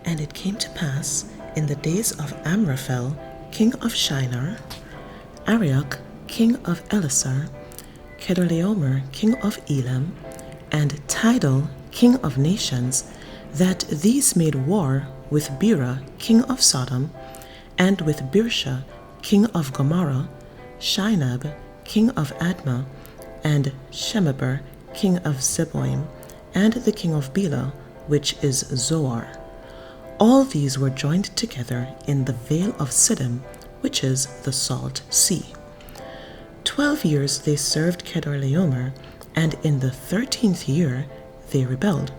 And it came to pass in the days of Amraphel, king of Shinar, Arioch, king of Elasar, Kedorlaomer, king of Elam, and Tidal, king of nations, that these made war with Bera, king of Sodom, and with Birsha, king of Gomorrah, Shinab, king of Admah, and Shemeber, king of Zeboim, and the king of Bela, which is Zoar. All these were joined together in the vale of Siddim, which is the Salt Sea. 12 years they served Kedorlaomer, and in the 13th year they rebelled.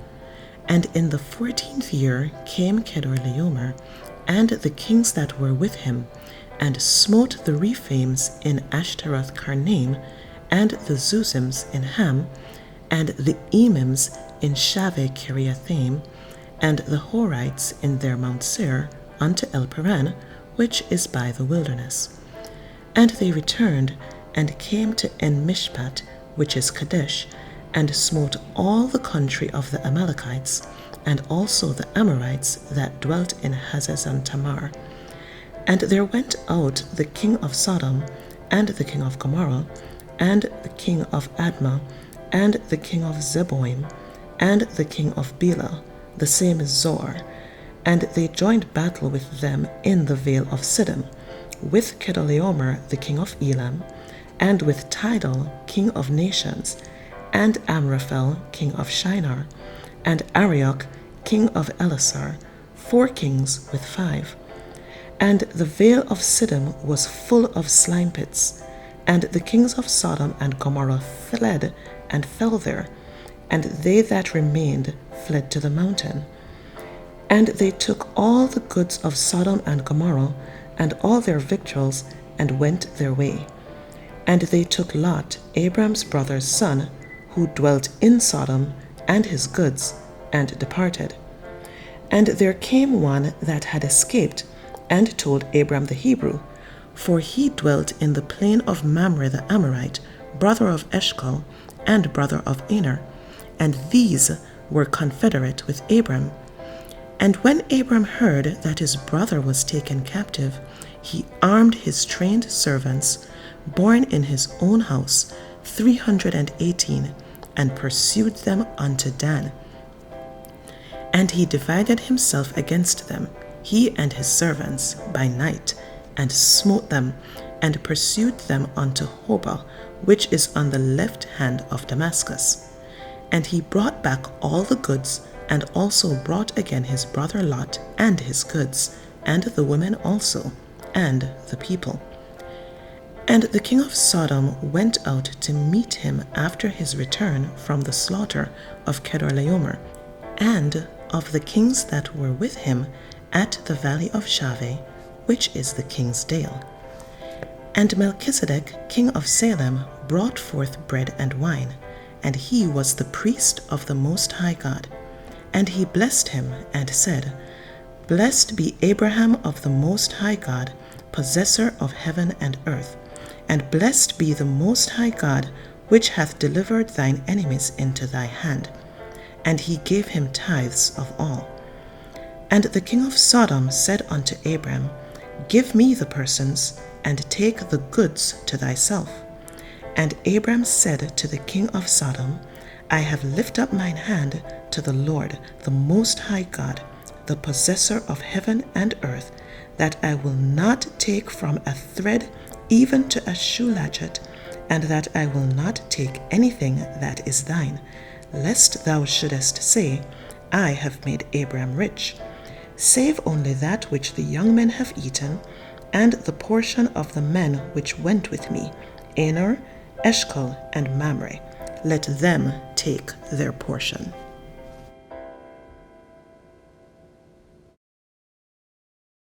And in the 14th year came Kedorlaomer, and the kings that were with him, and smote the Rephaims in Ashtaroth Karnaim, and the Zuzims in Ham, and the Emims in Shaveh Kiriathaim, and the Horites in their Mount Seir unto El-Paran, which is by the wilderness. And they returned, and came to En-Mishpat, which is Kadesh, and smote all the country of the Amalekites, and also the Amorites that dwelt in Hazazon Tamar. And there went out the king of Sodom, and the king of Gomorrah, and the king of Admah, and the king of Zeboim, and the king of Bela, the same is Zoar, and they joined battle with them in the vale of Siddim, with Kedorlaomer the king of Elam, and with Tidal king of nations, and Amraphel king of Shinar, and Arioch king of Elasar, 4 kings with 5. And the vale of Siddim was full of slime pits, and the kings of Sodom and Gomorrah fled and fell there, and they that remained fled to the mountain. And they took all the goods of Sodom and Gomorrah, and all their victuals, and went their way. And they took Lot, Abram's brother's son, who dwelt in Sodom, and his goods, and departed. And there came one that had escaped, and told Abram the Hebrew, for he dwelt in the plain of Mamre the Amorite, brother of Eshcol, and brother of Aner, and these were confederate with Abram. And when Abram heard that his brother was taken captive, he armed his trained servants, born in his own house, 318, and pursued them unto Dan. And he divided himself against them, he and his servants, by night, and smote them, and pursued them unto Hobah, which is on the left hand of Damascus. And he brought back all the goods, and also brought again his brother Lot and his goods, and the women also, and the people. And the king of Sodom went out to meet him after his return from the slaughter of Kedorlaomer, and of the kings that were with him at the valley of Shaveh, which is the king's dale. And Melchizedek, king of Salem, brought forth bread and wine, and he was the priest of the Most High God. And he blessed him, and said, Blessed be Abraham of the Most High God, possessor of heaven and earth, and blessed be the Most High God, which hath delivered thine enemies into thy hand. And he gave him tithes of all. And the king of Sodom said unto Abram, Give me the persons, and take the goods to thyself. And Abram said to the king of Sodom, I have lifted up mine hand to the Lord, the Most High God, the possessor of heaven and earth, that I will not take from a thread even to a shoe latchet, and that I will not take anything that is thine, lest thou shouldest say, I have made Abram rich, save only that which the young men have eaten, and the portion of the men which went with me, Aner, Eshcol, and Mamre. Let them take their portion.